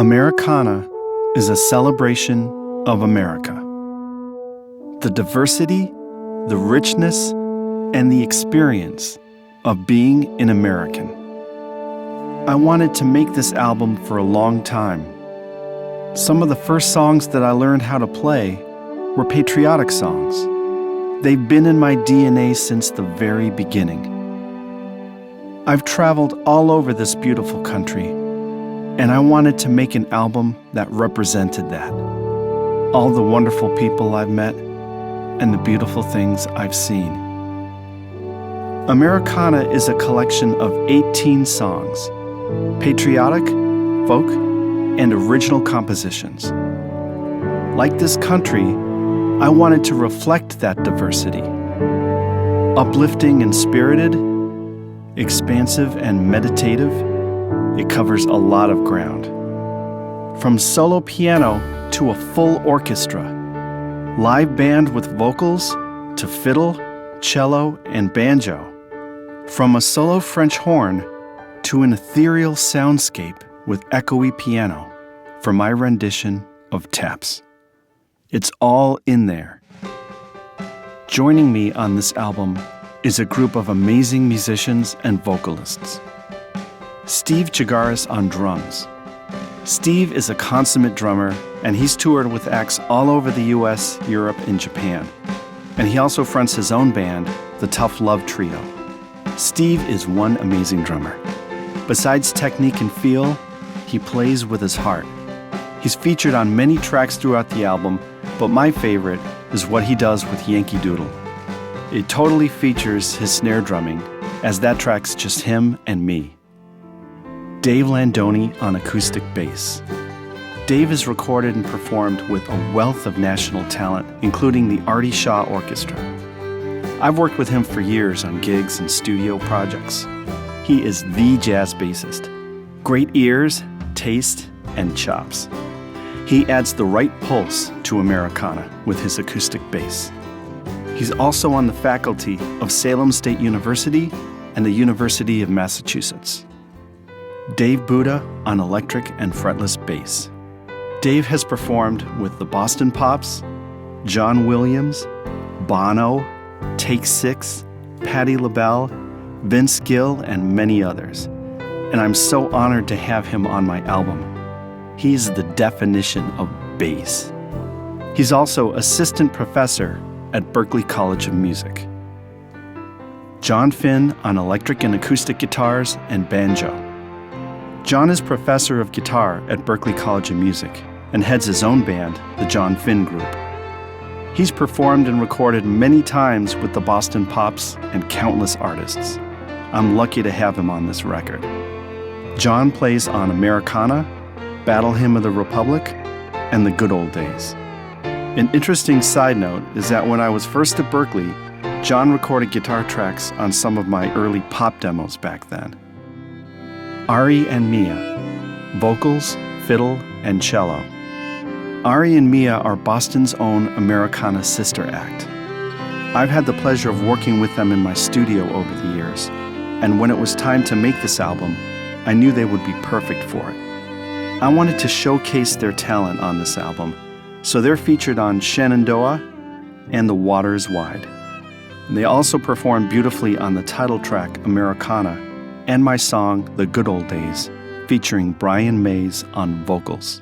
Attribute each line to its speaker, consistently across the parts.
Speaker 1: Americana is a celebration of America. The diversity, the richness, and the experience of being an American. I wanted to make this album for a long time. Some of the first songs that I learned how to play were patriotic songs. They've been in my DNA since the very beginning. I've traveled all over this beautiful country, and I wanted to make an album that represented that. All the wonderful people I've met and the beautiful things I've seen. Americana is a collection of 18 songs, patriotic, folk, and original compositions. Like this country, I wanted to reflect that diversity. Uplifting and spirited, expansive and meditative, it covers a lot of ground. From solo piano to a full orchestra, live band with vocals to fiddle, cello, and banjo. From a solo French horn to an ethereal soundscape with echoey piano for my rendition of Taps. It's all in there. Joining me on this album is a group of amazing musicians and vocalists. Steve Chagaris on drums. Steve is a consummate drummer, and he's toured with acts all over the US, Europe, and Japan. And he also fronts his own band, the Tough Love Trio. Steve is one amazing drummer. Besides technique and feel, he plays with his heart. He's featured on many tracks throughout the album, but my favorite is what he does with Yankee Doodle. It totally features his snare drumming, as that track's just him and me. Dave Landoni on acoustic bass. Dave has recorded and performed with a wealth of national talent, including the Artie Shaw Orchestra. I've worked with him for years on gigs and studio projects. He is the jazz bassist. Great ears, taste, and chops. He adds the right pulse to Americana with his acoustic bass. He's also on the faculty of Salem State University and the University of Massachusetts. Dave Buddha on electric and fretless bass. Dave has performed with the Boston Pops, John Williams, Bono, Take Six, Patti LaBelle, Vince Gill, and many others. And I'm so honored to have him on my album. He's the definition of bass. He's also assistant professor at Berklee College of Music. John Finn on electric and acoustic guitars and banjo. John is professor of guitar at Berklee College of Music and heads his own band, the John Finn Group. He's performed and recorded many times with the Boston Pops and countless artists. I'm lucky to have him on this record. John plays on Americana, Battle Hymn of the Republic, and The Good Old Days. An interesting side note is that when I was first at Berklee, John recorded guitar tracks on some of my early pop demos back then. Ari and Mia, vocals, fiddle, and cello. Ari and Mia are Boston's own Americana sister act. I've had the pleasure of working with them in my studio over the years, and when it was time to make this album, I knew they would be perfect for it. I wanted to showcase their talent on this album, so they're featured on Shenandoah and The Water is Wide. And they also perform beautifully on the title track, Americana, and my song, The Good Old Days, featuring Brian Mays on vocals.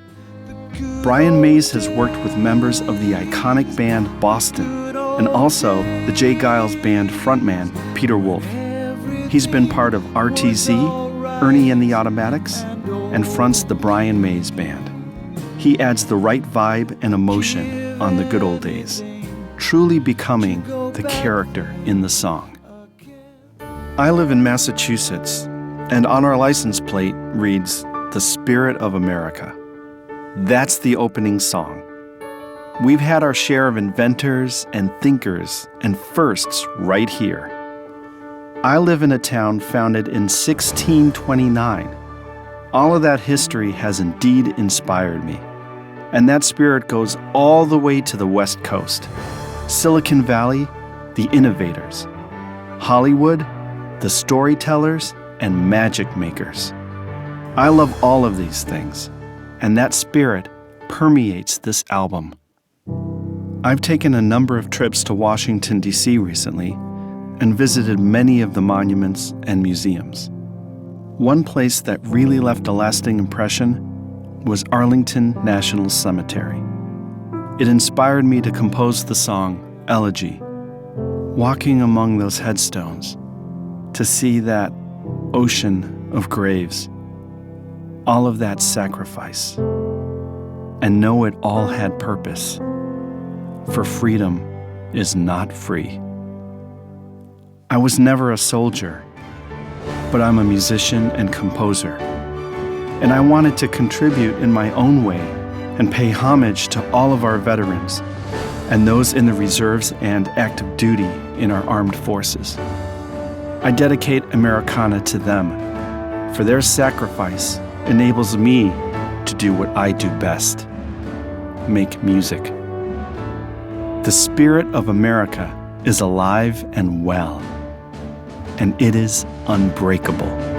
Speaker 1: Brian Mays has worked with members of the iconic band Boston, and also the Jay Giles Band frontman, Peter Wolf. He's been part of RTZ, Ernie and the Automatics, and fronts the Brian Mays Band. He adds the right vibe and emotion on The Good Old Days, truly becoming the character in the song. I live in Massachusetts, and on our license plate reads, "The Spirit of America." That's the opening song. We've had our share of inventors and thinkers and firsts right here. I live in a town founded in 1629. All of that history has indeed inspired me. And that spirit goes all the way to the West Coast. Silicon Valley, the innovators. Hollywood, the storytellers and magic makers. I love all of these things, and that spirit permeates this album. I've taken a number of trips to Washington, D.C. recently and visited many of the monuments and museums. One place that really left a lasting impression was Arlington National Cemetery. It inspired me to compose the song Elegy, walking among those headstones to see that ocean of graves, all of that sacrifice, and know it all had purpose, for freedom is not free. I was never a soldier, but I'm a musician and composer, and I wanted to contribute in my own way and pay homage to all of our veterans and those in the reserves and active duty in our armed forces. I dedicate Americana to them, for their sacrifice enables me to do what I do best: make music. The spirit of America is alive and well, and it is unbreakable.